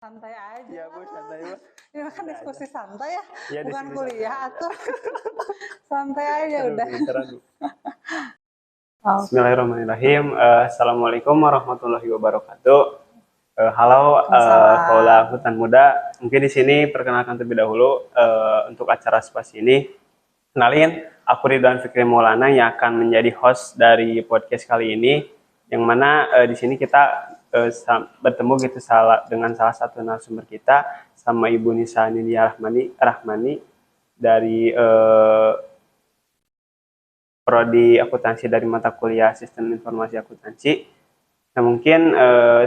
Santai aja. Iya Bu, santai Bu. Ini kan diskusi santai ya, Ya, bukan diskusi kuliah santai atuh. Santai aja Aduh, udah. pinteran Bu. Oh. Bismillahirrahmanirrahim. Assalamualaikum warahmatullahi wabarakatuh. Halo, Kaula Hutan Muda. Mungkin di sini perkenalkan terlebih dahulu untuk acara spasi ini. Kenalin, aku Ridwan Fikri Maulana yang akan menjadi host dari podcast kali ini. Yang mana di sini kita bertemu gitu dengan salah satu narasumber kita, sama Ibu Nisa Nidia Rahmani dari Prodi Akuntansi dari mata kuliah Sistem Informasi Akuntansi. Nah, mungkin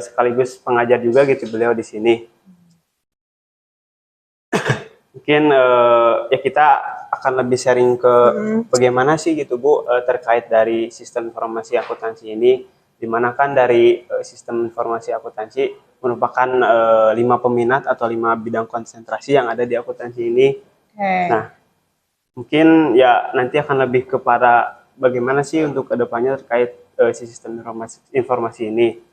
sekaligus pengajar juga gitu beliau di sini. Mungkin ya kita akan lebih sharing ke bagaimana sih gitu Bu terkait dari sistem informasi akuntansi ini, dimana kan dari sistem informasi akuntansi merupakan 5 peminat atau 5 bidang konsentrasi yang ada di akuntansi ini. Nah, mungkin ya nanti akan lebih kepada bagaimana sih untuk kedepannya terkait sistem informasi ini.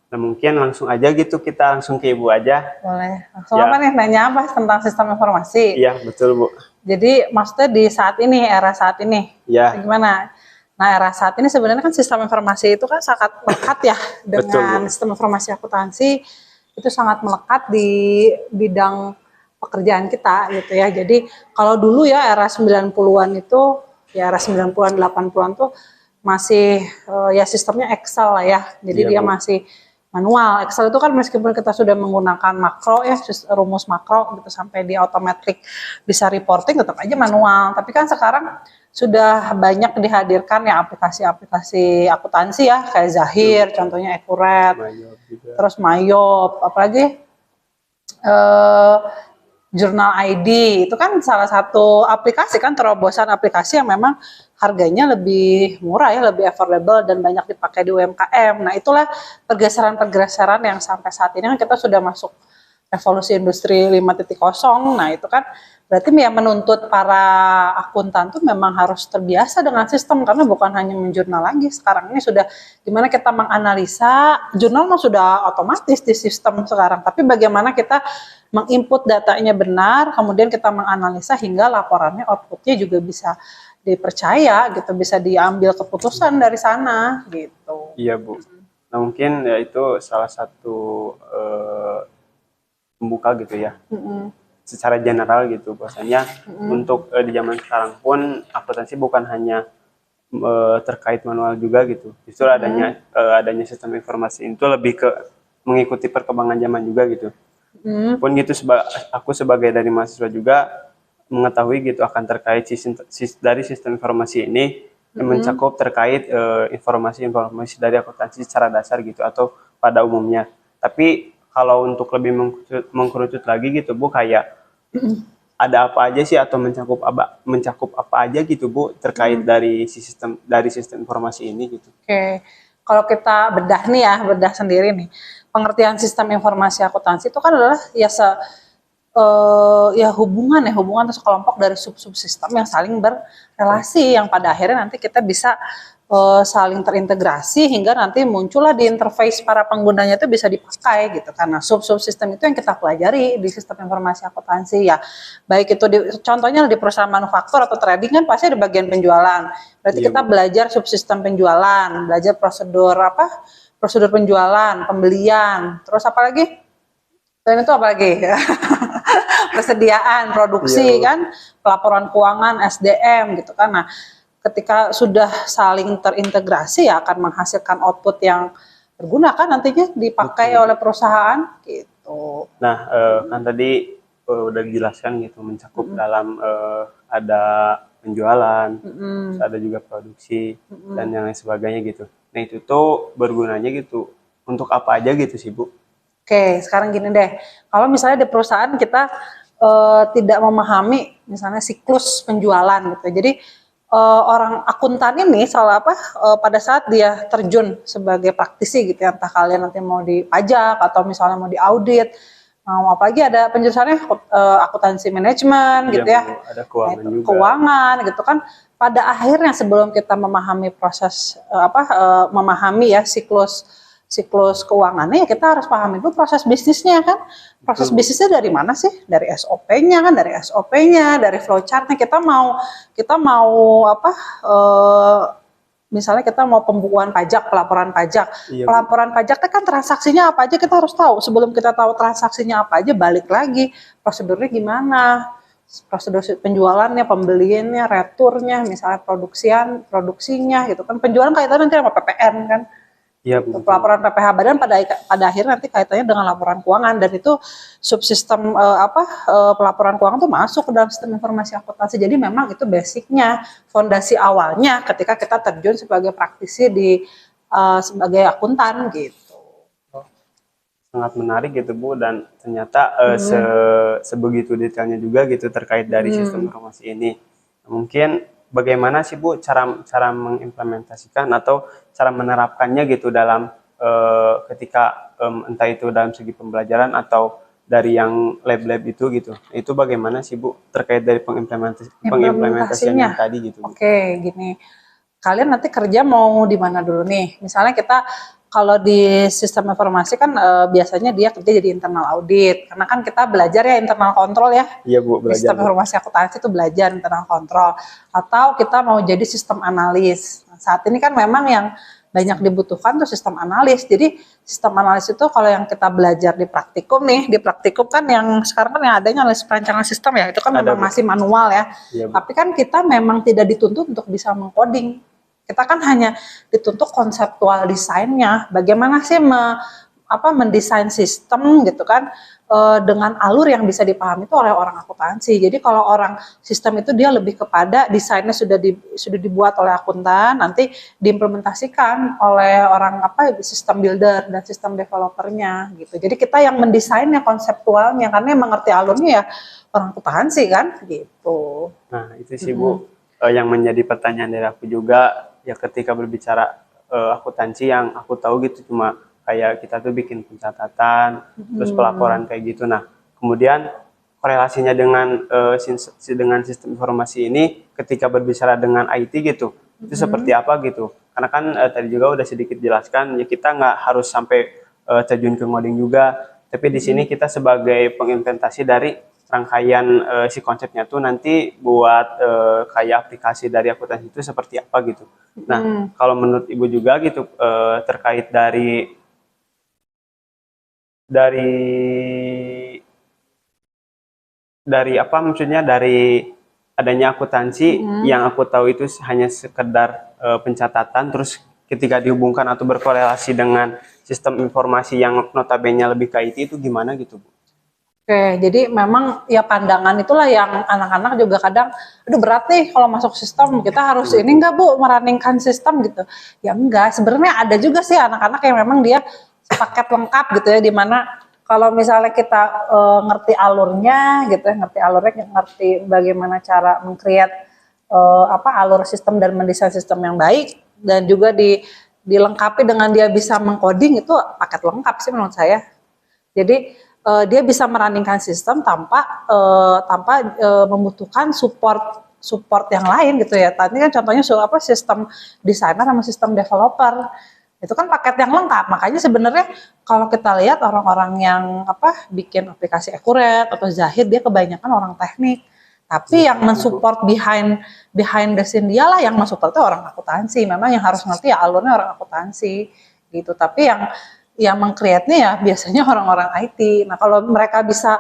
Nah, mungkin langsung aja gitu, kita langsung ke Ibu aja. Boleh. Langsung apa nih, nanya apa tentang sistem informasi? Iya, betul Bu. Jadi maksudnya di saat ini, era saat ini, gimana? Nah, era saat ini sebenarnya kan sistem informasi itu kan sangat melekat ya dengan sistem informasi akuntansi, itu sangat melekat di bidang pekerjaan kita gitu ya. Jadi kalau dulu ya era 90-an itu, ya era 90-an 80-an tuh masih ya sistemnya Excel lah ya. Jadi dia masih manual. Excel itu kan meskipun kita sudah menggunakan makro ya, rumus makro gitu sampai di automatic bisa reporting, tetap aja manual. Tapi kan sekarang sudah banyak dihadirkan ya aplikasi-aplikasi akuntansi ya, kayak Zahir, contohnya Accurate, terus Mayop, apalagi Jurnal ID, itu kan salah satu aplikasi kan, terobosan aplikasi yang memang harganya lebih murah ya, lebih affordable dan banyak dipakai di UMKM. Nah, itulah pergeseran-pergeseran yang sampai saat ini kan kita sudah masuk revolusi industri 5.0. Nah, itu kan berarti ya menuntut para akuntan tuh memang harus terbiasa dengan sistem, karena bukan hanya menjurnal lagi. Sekarang ini sudah gimana kita menganalisa, jurnal mah sudah otomatis di sistem sekarang, tapi bagaimana kita menginput datanya benar, kemudian kita menganalisa hingga laporannya, outputnya juga bisa dipercaya gitu, bisa diambil keputusan dari sana gitu. Iya Bu. Nah, mungkin ya itu salah satu pembuka gitu ya. Secara general gitu bahwasanya untuk di zaman sekarang pun akuntansi bukan hanya terkait manual juga gitu. Justru adanya sistem informasi itu lebih ke mengikuti perkembangan zaman juga gitu. Pun gitu aku sebagai dari mahasiswa juga mengetahui gitu akan terkait dari sistem informasi ini yang mencakup terkait informasi-informasi dari akuntansi secara dasar gitu atau pada umumnya. Tapi kalau untuk lebih mengkerucut lagi gitu Bu, kayak ada apa aja sih atau mencakup apa aja gitu Bu terkait dari sistem informasi ini gitu. Oke. Kalau kita bedah nih ya, bedah sendiri nih. Pengertian sistem informasi akuntansi itu kan adalah ya hubungan atau sekelompok dari sub-sub sistem yang saling berrelasi, yang pada akhirnya nanti kita bisa saling terintegrasi hingga nanti muncullah di interface para penggunanya itu bisa dipakai gitu. Karena sub-sub sistem itu yang kita pelajari di sistem informasi akuntansi ya. Baik itu contohnya di perusahaan manufaktur atau trading kan pasti ada bagian penjualan. Berarti kita belajar subsistem penjualan, belajar prosedur penjualan, pembelian, terus apa lagi? Dan itu apa lagi? Persediaan, produksi kan, pelaporan keuangan, SDM gitu kan. Nah, ketika sudah saling terintegrasi ya akan menghasilkan output yang berguna kan nantinya dipakai oleh perusahaan gitu. Nah, kan tadi udah dijelaskan gitu mencakup dalam ada penjualan, terus ada juga produksi dan yang lain sebagainya gitu. Nah, itu tuh bergunanya gitu untuk apa aja gitu sih Bu? Oke, sekarang gini deh, kalau misalnya di perusahaan kita tidak memahami misalnya siklus penjualan gitu, jadi orang akuntan ini pada saat dia terjun sebagai praktisi gitu ya, entah kalian nanti mau di pajak atau misalnya mau di audit, mau apalagi ada penjurusannya akuntansi manajemen gitu ya, ada keuangan juga. Keuangan gitu kan. Pada akhirnya sebelum kita memahami memahami ya siklus siklus keuangannya, ya kita harus pahami dulu proses bisnisnya kan. Proses bisnisnya dari mana sih? Dari SOP-nya kan, dari SOP-nya, dari flowchart-nya. Kita mau apa? Misalnya kita mau pembukuan pajak, pelaporan pajak. Pelaporan pajaknya kan transaksinya apa aja kita harus tahu. Sebelum kita tahu transaksinya apa aja, balik lagi prosedurnya gimana, prosedur penjualannya, pembeliannya, returnya, misalnya produksinya gitu kan. Penjualan kaitannya nanti sama PPN kan. Iya, Pelaporan PPh badan pada akhirnya nanti kaitannya dengan laporan keuangan, dan itu subsistem pelaporan keuangan tuh masuk ke dalam sistem informasi akuntansi. Jadi memang itu basicnya, fondasi awalnya ketika kita terjun sebagai praktisi sebagai akuntan gitu. Sangat menarik gitu Bu, dan ternyata sebegitu detailnya juga gitu terkait dari sistem informasi ini. Mungkin bagaimana sih Bu cara mengimplementasikan atau cara menerapkannya gitu dalam ketika entah itu dalam segi pembelajaran atau dari yang lab-lab itu gitu. Itu bagaimana sih Bu terkait dari pengimplementasian yang tadi gitu. Oke, gini. Kalian nanti kerja mau di mana dulu nih? Misalnya kita kalau di sistem informasi kan biasanya dia kerja jadi internal audit, karena kan kita belajar ya internal kontrol ya. Iya Bu, belajar. Sistem informasi akuntansi itu belajar internal kontrol. Atau kita mau jadi sistem analis. Nah, saat ini kan memang yang banyak dibutuhkan tuh sistem analis. Jadi sistem analis itu kalau yang kita belajar di praktikum nih, di praktikum kan yang sekarang kan yang adanya analis perancangan sistem ya, itu kan memang masih manual ya. Iya, tapi kan kita memang tidak dituntut untuk bisa mengcoding. Kita kan hanya dituntut konseptual desainnya, bagaimana sih mendesain sistem gitu kan, dengan alur yang bisa dipahami itu oleh orang akuntansi. Jadi kalau orang sistem itu dia lebih kepada desainnya sudah dibuat oleh akuntan, nanti diimplementasikan oleh orang sistem builder dan sistem developernya gitu. Jadi kita yang mendesainnya, konseptualnya, karena yang mengerti alurnya ya orang akuntansi kan gitu. Nah itu sih Bu, yang menjadi pertanyaan dari aku juga. Ya ketika berbicara akuntansi yang aku tahu gitu cuma kayak kita tuh bikin pencatatan, terus pelaporan kayak gitu. Nah kemudian korelasinya dengan sistem informasi ini ketika berbicara dengan IT gitu, itu seperti apa gitu? Karena kan tadi juga udah sedikit jelaskan ya kita nggak harus sampai terjun ke ngoding juga, tapi di sini kita sebagai pengimplementasi dari rangkaian si konsepnya tuh nanti buat kayak aplikasi dari akuntansi itu seperti apa gitu. Nah, kalau menurut Ibu juga gitu terkait dari apa maksudnya dari adanya akuntansi yang aku tahu itu hanya sekedar pencatatan, terus ketika dihubungkan atau berkorelasi dengan sistem informasi yang notabene lebih ke IT itu gimana gitu Bu? Oke, jadi memang ya pandangan itulah yang anak-anak juga kadang, aduh berat nih kalau masuk sistem, kita harus ini enggak Bu, merunningkan sistem gitu. Ya enggak, sebenarnya ada juga sih anak-anak yang memang dia paket lengkap gitu ya, dimana kalau misalnya kita ngerti alurnya gitu ya, ngerti bagaimana cara meng-create alur sistem dan mendesain sistem yang baik, dan juga dilengkapi dengan dia bisa mengcoding, itu paket lengkap sih menurut saya. Jadi dia bisa merunningkan sistem tanpa membutuhkan support yang lain gitu ya. Tadi kan contohnya sistem desainer sama sistem developer. Itu kan paket yang lengkap. Makanya sebenarnya kalau kita lihat orang-orang yang bikin aplikasi Accurate atau Zahid, dia kebanyakan orang teknik. Tapi yang mensupport behind the scene dialah yang mensupportnya orang akuntansi. Memang yang harus ngerti ya alurnya orang akuntansi gitu. Tapi yang meng-create-nya ya biasanya orang-orang IT. Nah kalau mereka bisa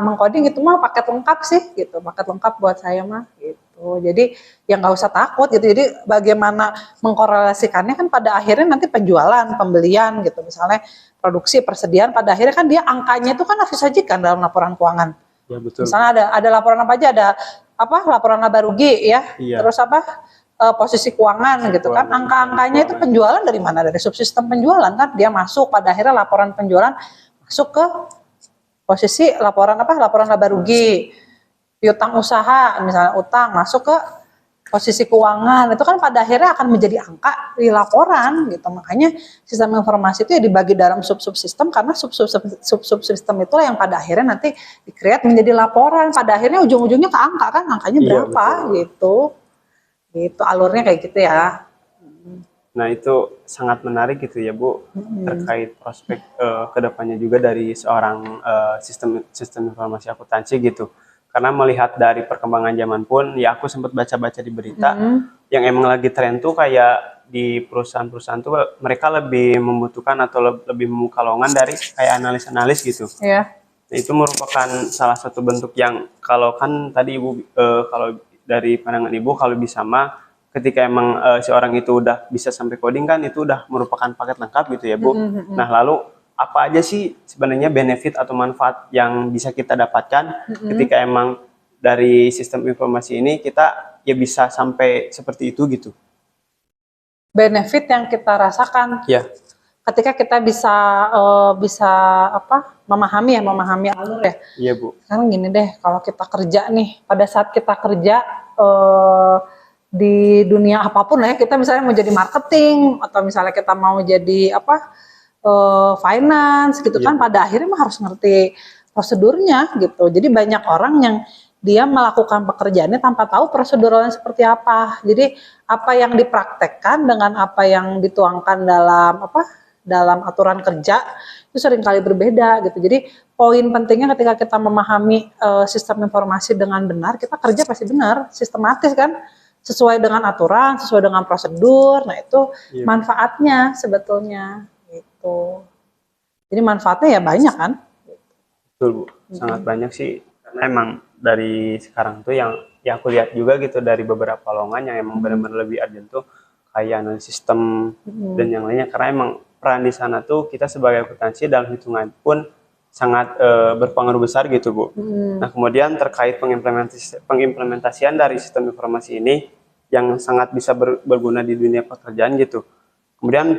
mengcoding itu mah paket lengkap sih gitu, paket lengkap buat saya mah gitu. Jadi ya nggak usah takut gitu. Jadi bagaimana mengkorelasikannya kan pada akhirnya nanti penjualan, pembelian gitu. Misalnya produksi, persediaan, pada akhirnya kan dia angkanya itu kan harus disajikan dalam laporan keuangan. Ya betul. Misalnya ada laporan apa aja, ada laporan laba rugi ya, terus posisi keuangan gitu kan, angka-angkanya itu penjualan dari mana? Dari subsistem penjualan kan, dia masuk pada akhirnya laporan penjualan masuk ke posisi laporan laba rugi, piutang usaha misalnya utang masuk ke posisi keuangan, itu kan pada akhirnya akan menjadi angka di laporan gitu. Makanya sistem informasi itu ya dibagi dalam sub-subsistem, karena sub-subsistem itulah yang pada akhirnya nanti di-create menjadi laporan, pada akhirnya ujung-ujungnya ke angka kan, angkanya berapa gitu alurnya kayak gitu ya. Nah itu sangat menarik gitu ya Bu, terkait prospek kedepannya juga dari seorang sistem informasi akuntansi gitu. Karena melihat dari perkembangan zaman pun, ya aku sempat baca-baca di berita yang emang lagi tren tuh kayak di perusahaan-perusahaan tuh mereka lebih membutuhkan atau lebih membuka lowongan dari kayak analis-analis gitu. Iya. Nah, itu merupakan salah satu bentuk yang kalau kan tadi Ibu kalau dari pandangan Ibu kalau bisa mah ketika emang seorang itu udah bisa sampai coding kan itu udah merupakan paket lengkap gitu ya Bu. Nah lalu apa aja sih sebenarnya benefit atau manfaat yang bisa kita dapatkan ketika emang dari sistem informasi ini kita ya bisa sampai seperti itu gitu. Benefit yang kita rasakan Ya. ketika kita bisa memahami alur ya. Iya Bu. Sekarang gini deh, kalau kita kerja nih, pada saat kita kerja di dunia apapun lah ya, kita misalnya mau jadi marketing atau misalnya kita mau jadi finance gitu kan, pada akhirnya mah harus ngerti prosedurnya gitu. Jadi banyak orang yang dia melakukan pekerjaannya tanpa tahu prosedurnya seperti apa. Jadi apa yang dipraktekkan dengan apa yang dituangkan dalam aturan kerja itu seringkali berbeda gitu. Jadi poin pentingnya ketika kita memahami sistem informasi dengan benar, kita kerja pasti benar, sistematis kan, sesuai dengan aturan, sesuai dengan prosedur. Nah itu manfaatnya sebetulnya gitu. Jadi manfaatnya ya banyak kan. Betul Bu, sangat banyak sih. Karena emang dari sekarang tuh yang aku lihat juga gitu dari beberapa lowongan yang emang benar-benar lebih urgent tuh kayak analisis sistem dan yang lainnya, karena emang peran di sana tuh kita sebagai akuntansi dalam hitungan pun sangat berpengaruh besar gitu Bu. Nah kemudian terkait pengimplementasian dari sistem informasi ini yang sangat bisa berguna di dunia pekerjaan gitu. Kemudian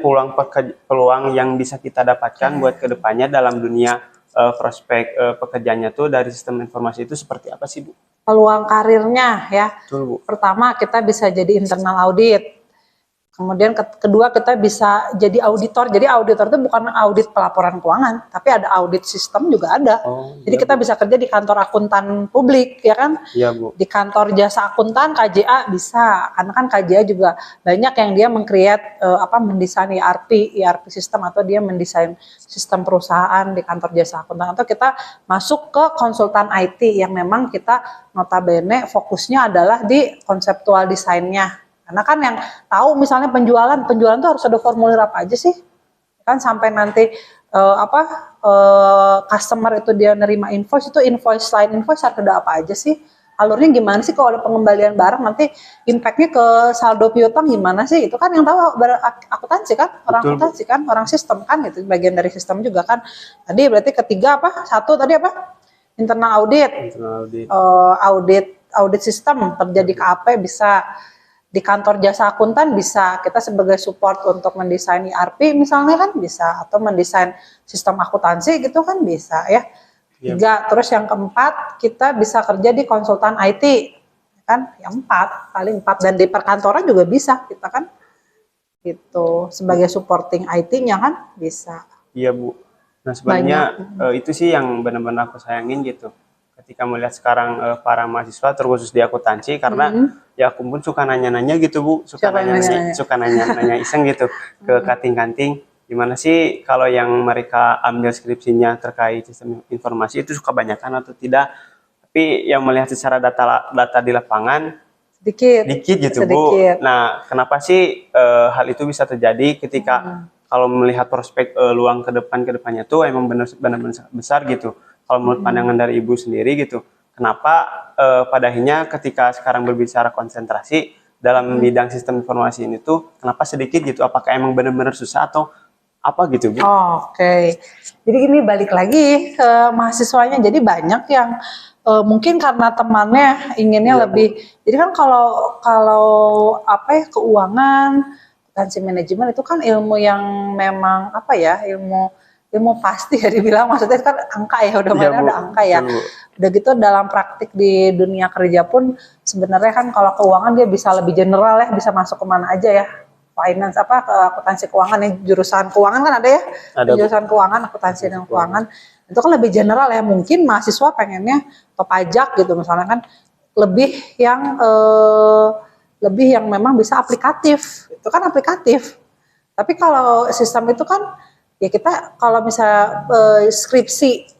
peluang yang bisa kita dapatkan buat kedepannya dalam dunia prospek pekerjaannya tuh dari sistem informasi itu seperti apa sih Bu? Peluang karirnya ya. Betul, Bu. Pertama kita bisa jadi internal audit. Kemudian kedua kita bisa jadi auditor. Jadi auditor itu bukan audit pelaporan keuangan, tapi ada audit sistem juga ada. Jadi kita bisa kerja di kantor akuntan publik, ya kan? Iya Bu. Di kantor jasa akuntan KJA bisa, karena kan KJA juga banyak yang dia meng-create mendesain ERP sistem atau dia mendesain sistem perusahaan di kantor jasa akuntan. Atau kita masuk ke konsultan IT yang memang kita notabene fokusnya adalah di konseptual desainnya. Karena kan yang tahu misalnya penjualan tuh harus ada formulir apa aja sih, kan sampai nanti customer itu dia nerima invoice, itu invoice lain invoice harus ada apa aja sih, alurnya gimana sih kalau ada pengembalian barang nanti impactnya ke saldo piutang gimana sih, itu kan yang tahu akuntansi kan, orang Betul. akuntansi kan, orang sistem kan, itu bagian dari sistem juga kan. Tadi berarti ketiga internal audit, audit sistem terjadi di KAP bisa. Di kantor jasa akuntan bisa, kita sebagai support untuk mendesain ERP misalnya kan bisa, atau mendesain sistem akuntansi gitu kan bisa ya. Tiga, terus yang keempat kita bisa kerja di konsultan IT kan, yang paling empat, dan di perkantoran juga bisa kita kan gitu, sebagai supporting IT-nya kan bisa. Iya Bu. Nah sebenarnya itu sih yang benar-benar aku sayangin gitu. Ketika melihat sekarang para mahasiswa terkhusus di akuntansi, karena ya aku pun suka nanya-nanya gitu Bu, suka nanya-nanya iseng gitu ke kating-kating, gimana sih kalau yang mereka ambil skripsinya terkait sistem informasi itu suka banyakan atau tidak, tapi yang melihat secara data di lapangan sedikit gitu Bu. Nah kenapa sih hal itu bisa terjadi ketika kalau melihat prospek luang ke depannya tuh emang benar-benar besar gitu. Kalau menurut pandangan dari Ibu sendiri gitu, kenapa pada akhirnya ketika sekarang berbicara konsentrasi dalam bidang sistem informasi ini tuh kenapa sedikit gitu? Apakah emang benar-benar susah atau apa gitu Bu? Oke. Jadi ini balik lagi ke mahasiswanya, jadi banyak yang mungkin karena temannya inginnya lebih. Jadi kan kalau keuangan, akuntansi manajemen itu kan ilmu yang memang ilmu pasti ya dibilang, maksudnya kan angka ya, udah udah angka ya. Udah gitu dalam praktik di dunia kerja pun sebenarnya kan kalau keuangan dia bisa lebih general ya, bisa masuk kemana aja ya. Finance ke akuntansi keuangan nih, jurusan keuangan kan ada ya. Ada jurusan keuangan, akuntansi dan keuangan. Itu kan lebih general ya, mungkin mahasiswa pengennya atau pajak gitu misalnya kan lebih yang memang bisa aplikatif. Itu kan aplikatif. Tapi kalau sistem itu kan ya kita kalau misalnya skripsi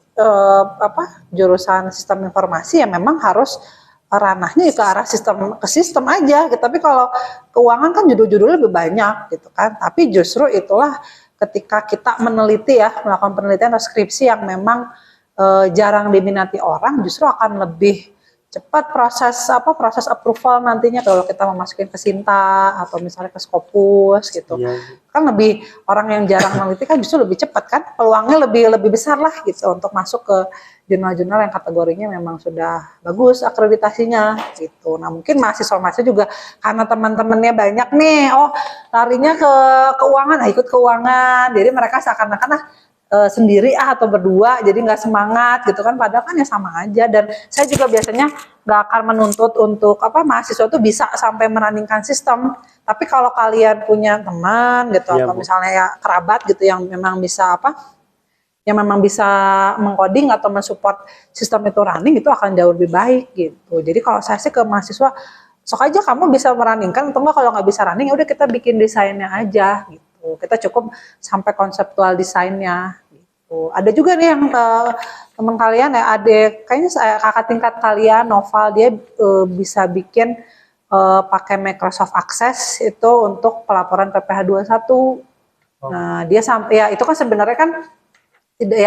jurusan sistem informasi ya memang harus ranahnya ke arah sistem aja gitu. Tapi kalau keuangan kan judul-judulnya lebih banyak gitu kan. Tapi justru itulah ketika kita meneliti ya, melakukan penelitian atau skripsi yang memang jarang diminati orang, justru akan lebih cepat proses approval nantinya kalau kita memasukin ke Sinta atau misalnya ke Scopus gitu. Kan lebih orang yang jarang meneliti kan justru lebih cepat kan, peluangnya lebih besar lah gitu untuk masuk ke jurnal-jurnal yang kategorinya memang sudah bagus akreditasinya gitu. Nah mungkin mahasiswa juga karena teman-temannya banyak nih, larinya ke keuangan, ikut keuangan, jadi mereka seakan-akan sendiri atau berdua jadi nggak semangat gitu kan, padahal kan ya sama aja. Dan saya juga biasanya nggak akan menuntut untuk mahasiswa tuh bisa sampai merunningkan sistem, tapi kalau kalian punya teman gitu atau misalnya ya kerabat gitu yang memang bisa mengcoding atau mensupport sistem itu running, itu akan jauh lebih baik gitu. Jadi kalau saya sih ke mahasiswa, sok aja kamu bisa merunningkan, atau enggak kalau nggak bisa running ya udah kita bikin desainnya aja gitu. Kita cukup sampai konseptual desainnya gitu. Ada juga nih yang teman kalian ya, kayaknya kakak tingkat kalian Noval, dia bisa bikin pakai Microsoft Access itu untuk pelaporan PPh 21. Nah dia sampai ya itu kan sebenarnya kan tidak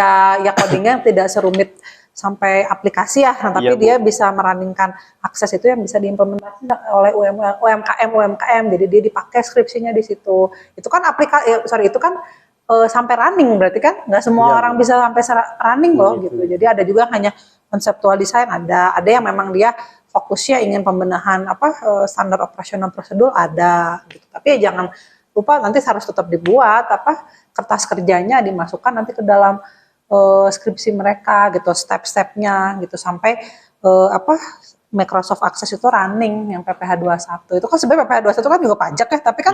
ya codingnya tidak serumit sampai aplikasi ya, nah, tapi dia bisa merunningkan akses itu yang bisa diimplementasikan oleh UMKM, jadi dia dipakai skripsinya di situ. Itu kan itu kan sampai running, berarti kan nggak semua orang bisa sampai running loh gitu. Jadi ada juga hanya konseptual design, ada yang memang dia fokusnya ingin pembenahan standar operasional prosedur ada gitu. Tapi ya jangan lupa nanti harus tetap dibuat kertas kerjanya dimasukkan nanti ke dalam skripsi mereka gitu, step-stepnya gitu sampai Microsoft Access itu running yang PPh 21. Itu kan sebenarnya PPh 21 kan juga pajak ya, tapi kan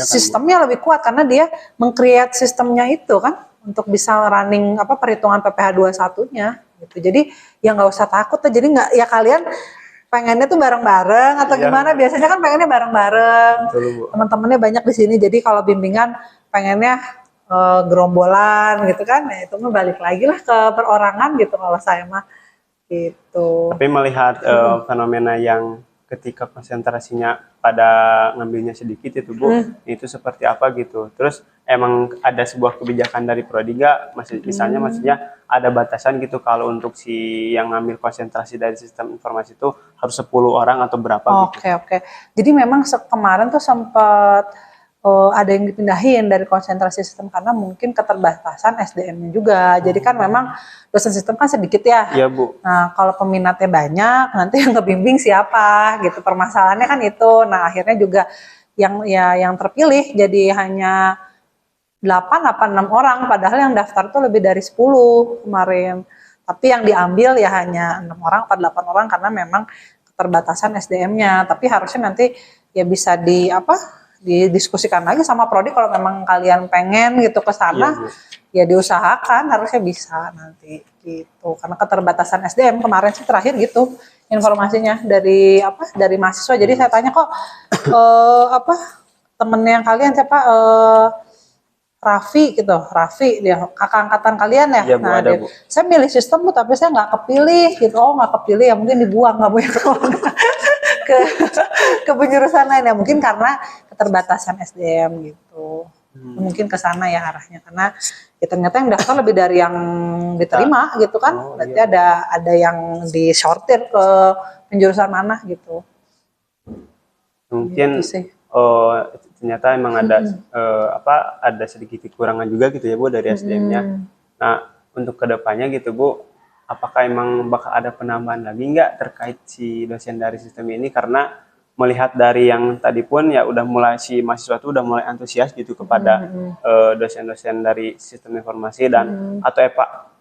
sistemnya lebih kuat karena dia meng-create sistemnya itu kan untuk bisa running perhitungan PPh 21-nya gitu. Jadi ya nggak usah takut, jadi nggak ya kalian pengennya tuh bareng-bareng atau gimana? Biasanya kan pengennya bareng-bareng, teman-temannya banyak di sini. Jadi kalau bimbingan pengennya gerombolan gitu kan, ya itu mah balik lagi lah ke perorangan gitu kalau saya mah gitu. Tapi melihat fenomena yang ketika konsentrasinya pada ngambilnya sedikit itu Bu, itu seperti apa gitu. Terus emang ada sebuah kebijakan dari Prodi nggak? Maksudnya ada batasan gitu kalau untuk si yang ngambil konsentrasi dari sistem informasi itu harus 10 orang atau berapa gitu? Oke. Jadi memang kemarin tuh sempat ada yang dipindahin dari konsentrasi sistem karena mungkin keterbatasan SDM-nya juga. Jadi kan memang dosen sistem kan sedikit ya. Iya Bu. Nah kalau peminatnya banyak, nanti yang ngebimbing siapa gitu. Permasalahannya kan itu. Nah akhirnya juga yang terpilih jadi hanya 8 apa 6 orang. Padahal yang daftar tuh lebih dari 10 kemarin. Tapi yang diambil ya hanya 6 orang atau 8 orang karena memang keterbatasan SDM-nya. Tapi harusnya nanti ya bisa didiskusikan lagi sama Prodi kalau memang kalian pengen gitu ke sana, ya diusahakan, harusnya bisa nanti gitu. Karena keterbatasan SDM kemarin sih terakhir gitu informasinya dari mahasiswa. Jadi saya tanya kok temen yang kalian siapa Raffi dia kakak angkatan kalian ya. Ya, Bu, nah Bu. Saya milih sistem Bu tapi saya nggak kepilih gitu. Nggak kepilih ya mungkin dibuang, nggak punya ke penjurusan lain ya, mungkin karena keterbatasan SDM gitu. Mungkin ke sana ya arahnya, karena ya ternyata yang daftar lebih dari yang diterima gitu kan. Berarti ada yang disortir ke penjurusan mana gitu. Mungkin gitu ternyata emang ada sedikit kekurangan juga gitu ya Bu dari SDM-nya. Nah untuk kedepannya gitu Bu, apakah emang bakal ada penambahan lagi nggak terkait si dosen dari sistem ini? Karena melihat dari yang tadi pun ya udah mulai si mahasiswa itu udah mulai antusias gitu kepada dosen-dosen dari sistem informasi dan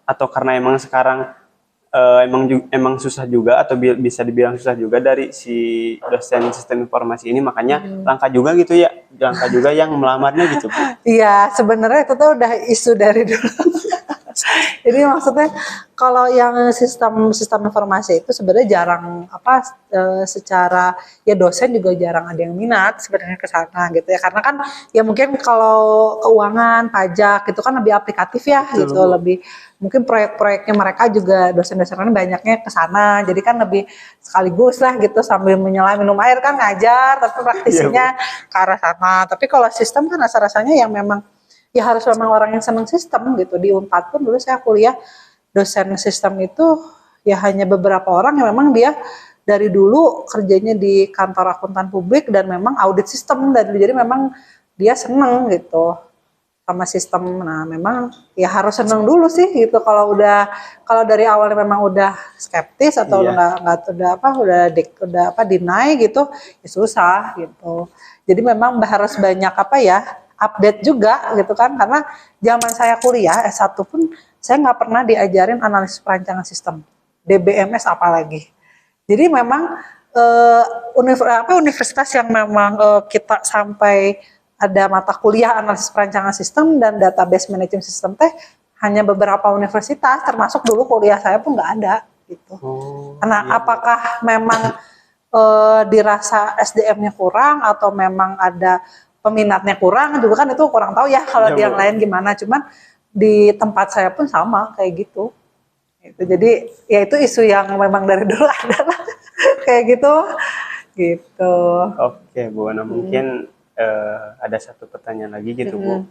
atau karena emang sekarang emang susah juga atau bisa dibilang susah juga dari si dosen sistem informasi ini, makanya langka juga gitu ya langka juga yang melamarnya gitu Bu. Iya, sebenarnya itu tuh udah isu dari dulu. Jadi maksudnya kalau yang sistem informasi itu sebenarnya jarang secara ya dosen juga jarang ada yang minat sebenarnya ke sana gitu ya, karena kan ya mungkin kalau keuangan, pajak itu kan lebih aplikatif ya. Betul, gitu, Bu. Lebih mungkin proyek-proyeknya mereka juga dosen-dosennya banyaknya ke sana, jadi kan lebih sekaligus lah gitu sambil menyelam minum air kan ngajar, tapi praktisinya ke arah sana. Tapi kalau sistem kan rasa-rasanya yang memang ya harus memang orang yang senang sistem gitu. Di Unpad pun dulu saya kuliah dosen sistem itu ya hanya beberapa orang yang memang dia dari dulu kerjanya di kantor akuntan publik dan memang audit sistem, dan jadi memang dia senang gitu sama sistem. Nah memang ya harus senang dulu sih gitu. Kalau dari awalnya memang udah skeptis atau udah deny gitu ya susah gitu. Jadi memang harus banyak update juga gitu kan, karena zaman saya kuliah S1 pun saya nggak pernah diajarin analisis perancangan sistem, DBMS apalagi. Jadi memang universitas yang memang kita sampai ada mata kuliah analisis perancangan sistem dan database management system teh hanya beberapa universitas, termasuk dulu kuliah saya pun nggak ada gitu. Karena apakah memang dirasa SDM-nya kurang atau memang ada peminatnya kurang juga kan, itu kurang tahu ya kalau di yang lain gimana. Cuman di tempat saya pun sama kayak gitu. Jadi ya itu isu yang memang dari dulu ada lah kayak gitu. Oke Bu, nah mungkin ada satu pertanyaan lagi gitu Bu.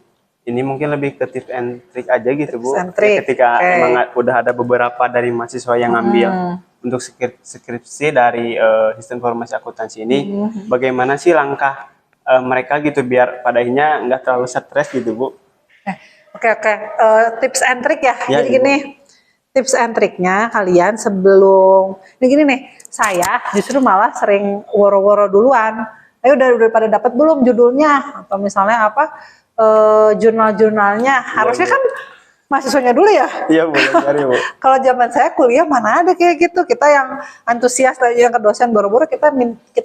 Ini mungkin lebih ke tips and trick aja gitu Bu. Ketika emang udah ada beberapa dari mahasiswa yang ngambil untuk skripsi dari sistem informasi akuntansi ini, bagaimana sih langkah mereka gitu biar pada akhirnya nggak terlalu stres gitu Bu? Oke. Tips and trick ya. Jadi gini, tips and triknya kalian sebelum ini gini nih, saya justru malah sering woro-woro duluan. Ayo udah pada dapat belum judulnya atau misalnya jurnal-jurnalnya? Harusnya kan mahasiswanya dulu ya. Iya Bu, Bu. Kalau zaman saya kuliah mana ada kayak gitu. Kita yang antusias yang ke dosen boro-boro kita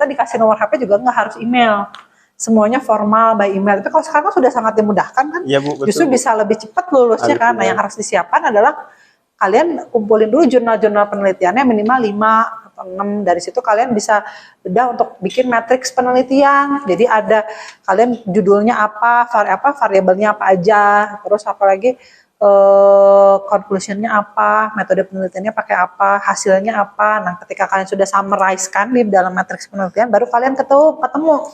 dikasih nomor HP juga nggak harus email. Semuanya formal by email. Tapi kalau sekarang sudah sangat dimudahkan kan, ya, Bu, betul, justru bisa lebih cepat lulusnya kan. Nah yang harus disiapkan adalah kalian kumpulin dulu jurnal-jurnal penelitiannya minimal 5 atau 6. Dari situ kalian bisa bedah untuk bikin matriks penelitian. Jadi ada kalian judulnya apa variabelnya apa aja, terus apalagi conclusionnya apa, metode penelitiannya pakai apa, hasilnya apa. Nah ketika kalian sudah summarize kan di dalam matriks penelitian, baru kalian ketemu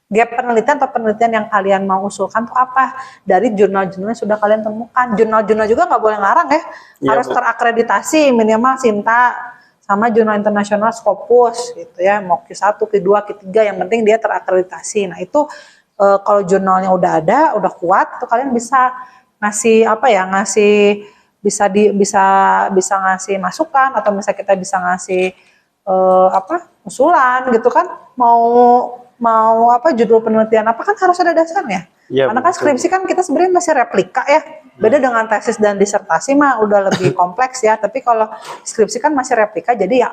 gap penelitian atau penelitian yang kalian mau usulkan tuh apa dari jurnal-jurnal yang sudah kalian temukan. Jurnal-jurnal juga nggak boleh ngarang ya, harus terakreditasi minimal Sinta sama jurnal internasional Scopus gitu ya, mau Q1, Q2, Q3 yang penting dia terakreditasi. Nah itu kalau jurnalnya udah ada, udah kuat tuh kalian bisa ngasih bisa ngasih masukan atau misalnya kita bisa ngasih usulan gitu kan, mau judul penelitian apa kan harus ada dasarnya. Ya, karena kan skripsi kan kita sebenarnya masih replika ya. Beda dengan tesis dan disertasi mah udah lebih kompleks ya. Tapi kalau skripsi kan masih replika, jadi ya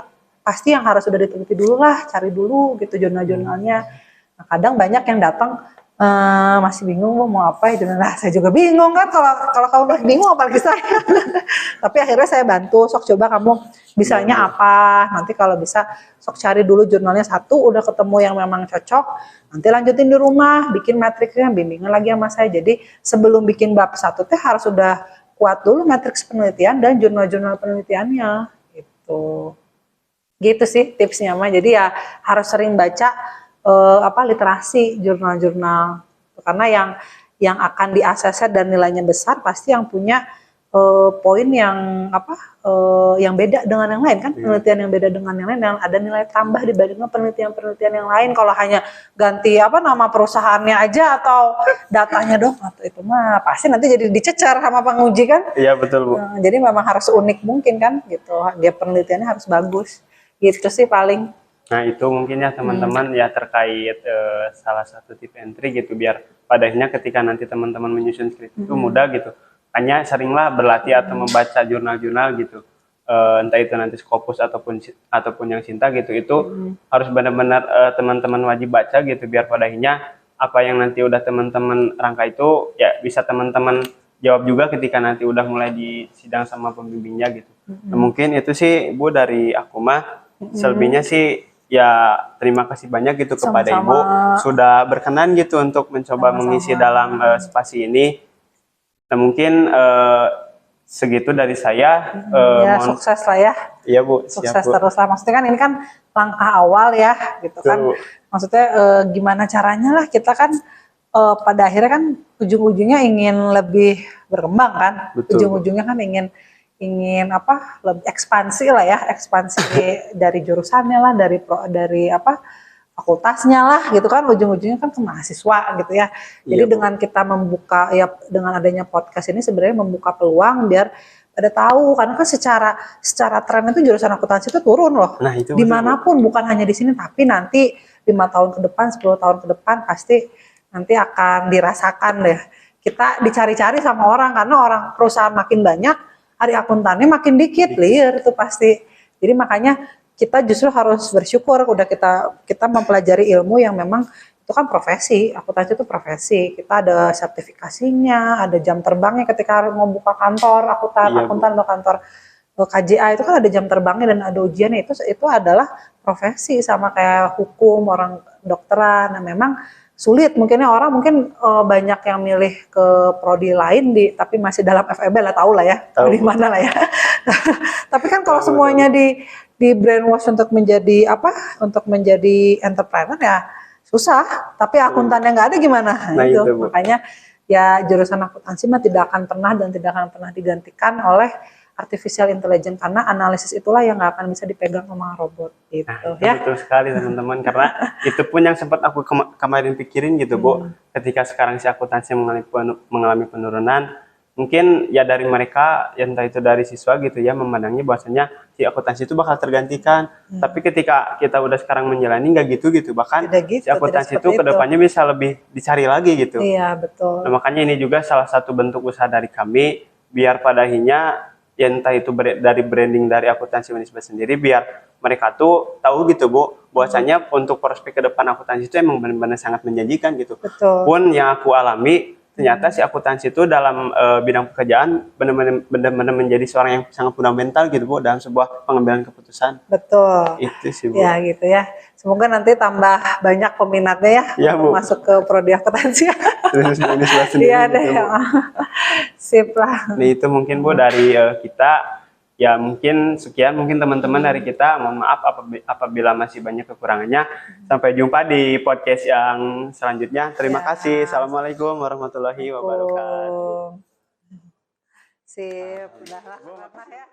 pasti yang harus sudah diteliti dulu lah, cari dulu gitu jurnal-jurnalnya. Nah, kadang banyak yang datang masih bingung mau apa itu. Nah saya juga bingung kan, kalau kamu masih bingung apalagi saya. Tapi akhirnya saya bantu, sok coba kamu bisanya apa, nanti kalau bisa sok cari dulu jurnalnya satu, udah ketemu yang memang cocok, nanti lanjutin di rumah, bikin matriksnya, bimbingan lagi sama saya. Jadi sebelum bikin bab 1 teh harus sudah kuat dulu matriks penelitian dan jurnal-jurnal penelitiannya gitu sih tipsnya mah. Jadi ya harus sering baca literasi jurnal-jurnal, karena yang akan di-ACC dan nilainya besar pasti yang punya poin yang yang beda dengan yang lain kan, penelitian yang beda dengan yang lain yang ada nilai tambah dibandingkan penelitian-penelitian yang lain. Kalau hanya ganti nama perusahaannya aja atau datanya dong, atau itu mah pasti nanti jadi dicecer sama penguji kan. Iya betul Bu. Jadi memang harus unik mungkin kan gitu, dia penelitiannya harus bagus gitu sih paling. Nah itu mungkin ya teman-teman ya terkait salah satu tip and trick gitu, biar padanya ketika nanti teman-teman menyusun skripsi itu mudah gitu. Hanya seringlah berlatih atau membaca jurnal-jurnal gitu, entah itu nanti Scopus ataupun yang Sinta gitu, itu harus benar-benar teman-teman wajib baca gitu, biar padanya apa yang nanti udah teman-teman rangka itu ya bisa teman-teman jawab juga ketika nanti udah mulai di sidang sama pembimbingnya gitu. Nah, mungkin itu sih Bu dari aku mah. Selebihnya sih ya terima kasih banyak gitu kepada Ibu sudah berkenan gitu untuk mencoba mengisi dalam spasi ini. Nah, mungkin segitu dari saya. Ya sukses lah ya. Iya Bu, sukses terus lah. Maksudnya kan ini kan langkah awal ya, gitu kan. Maksudnya gimana caranya lah kita kan pada akhirnya kan ujung-ujungnya ingin lebih berkembang kan. Ujung-ujungnya kan ingin apa? Lebih ekspansi lah ya, ekspansi dari jurusannya lah, dari apa? Fakultasnya lah gitu kan, ujung-ujungnya kan ke mahasiswa gitu ya. Jadi dengan kita membuka ya, dengan adanya podcast ini sebenarnya membuka peluang biar pada tahu, karena kan secara tren itu jurusan akuntansi itu turun loh. Nah, itu dimanapun, bukan hanya di sini, tapi nanti 5 tahun ke depan, 10 tahun ke depan pasti nanti akan dirasakan deh. Kita dicari-cari sama orang, karena orang perusahaan makin banyak, hari akuntannya makin dikit, liar itu pasti. Jadi makanya kita justru harus bersyukur udah kita mempelajari ilmu yang memang itu kan profesi, akuntansi itu profesi. Kita ada sertifikasinya, ada jam terbangnya ketika mau buka kantor akuntan atau kantor KJA itu kan ada jam terbangnya dan ada ujiannya. Itu adalah profesi sama kayak hukum, orang dokteran. Nah, memang sulit mungkinnya orang banyak yang milih ke prodi lain tapi masih dalam FEB lah, tahu lah ya di mana lah ya. Tapi kan kalau semuanya di brainwash untuk menjadi entrepreneur ya susah, tapi akuntannya nggak ada gimana? Nah, itu. Makanya ya jurusan akuntansi mah tidak akan pernah digantikan oleh artificial intelligence, karena analisis itulah yang nggak akan bisa dipegang sama robot gitu. Nah, ya. Betul sekali teman-teman, karena itu pun yang sempat aku kemarin pikirin gitu Bu, ketika sekarang si akuntansi mengalami penurunan, mungkin ya dari mereka, ya entah itu dari siswa gitu ya, memandangnya bahwasanya si akuntansi itu bakal tergantikan. Tapi ketika kita udah sekarang menjalani nggak gitu, bahkan si akuntansi itu kedepannya bisa lebih dicari lagi gitu. Iya, betul. Nah, makanya ini juga salah satu bentuk usaha dari kami, biar pada akhirnya ya entah itu dari branding dari akuntansi Unisba sendiri, biar mereka tuh tahu gitu Bu, bahwasanya untuk prospek ke depan akuntansi itu emang benar-benar sangat menjanjikan gitu. Betul. Pun yang aku alami, ternyata si akuntansi itu dalam bidang pekerjaan benar-benar menjadi seorang yang sangat fundamental gitu Bu, dalam sebuah pengambilan keputusan. Betul. Itu sih Bu. Ya gitu ya. Semoga nanti tambah banyak peminatnya ya, Bu. masuk ke prodi akuntansi. Iya deh. Gitu, sip lah. Nah, itu mungkin Bu dari kita. Ya mungkin sekian, mungkin teman-teman dari kita. Mohon maaf apabila masih banyak kekurangannya. Sampai jumpa di podcast yang selanjutnya. Terima kasih. Assalamualaikum warahmatullahi wabarakatuh. Sip, udah lah ya.